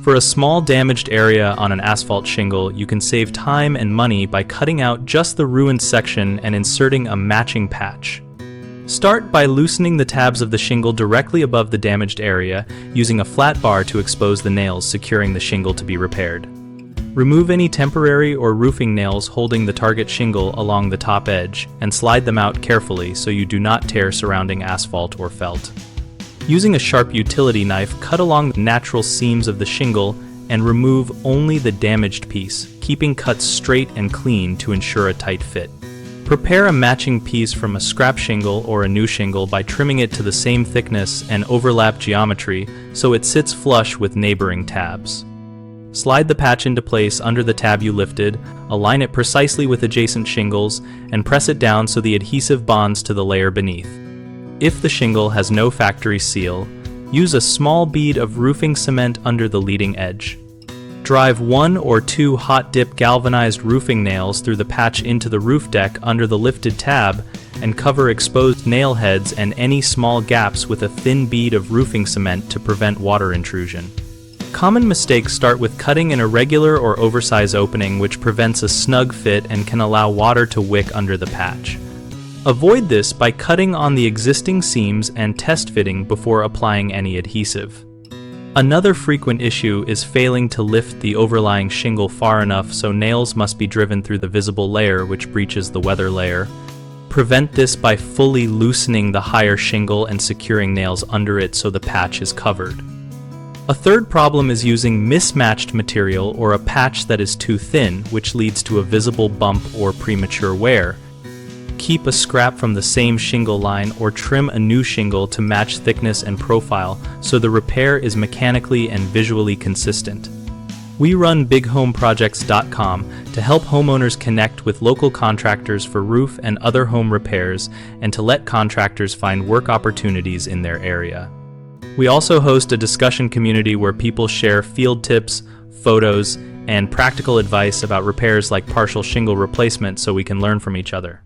For a small damaged area on an asphalt shingle, you can save time and money by cutting out just the ruined section and inserting a matching patch. Start by loosening the tabs of the shingle directly above the damaged area, using a flat bar to expose the nails securing the shingle to be repaired. Remove any temporary or roofing nails holding the target shingle along the top edge, and slide them out carefully so you do not tear surrounding asphalt or felt. Using a sharp utility knife, cut along the natural seams of the shingle and remove only the damaged piece, keeping cuts straight and clean to ensure a tight fit. Prepare a matching piece from a scrap shingle or a new shingle by trimming it to the same thickness and overlap geometry so it sits flush with neighboring tabs. Slide the patch into place under the tab you lifted, align it precisely with adjacent shingles, and press it down so the adhesive bonds to the layer beneath. If the shingle has no factory seal, use a small bead of roofing cement under the leading edge. Drive 1 or 2 hot-dip galvanized roofing nails through the patch into the roof deck under the lifted tab and cover exposed nail heads and any small gaps with a thin bead of roofing cement to prevent water intrusion. Common mistakes start with cutting an irregular or oversized opening, which prevents a snug fit and can allow water to wick under the patch. Avoid this by cutting on the existing seams and test fitting before applying any adhesive. Another frequent issue is failing to lift the overlying shingle far enough, so nails must be driven through the visible layer, which breaches the weather layer. Prevent this by fully loosening the higher shingle and securing nails under it so the patch is covered. A third problem is using mismatched material or a patch that is too thin, which leads to a visible bump or premature wear. Keep a scrap from the same shingle line or trim a new shingle to match thickness and profile so the repair is mechanically and visually consistent. We run bighomeprojects.com to help homeowners connect with local contractors for roof and other home repairs and to let contractors find work opportunities in their area. We also host a discussion community where people share field tips, photos, and practical advice about repairs like partial shingle replacement so we can learn from each other.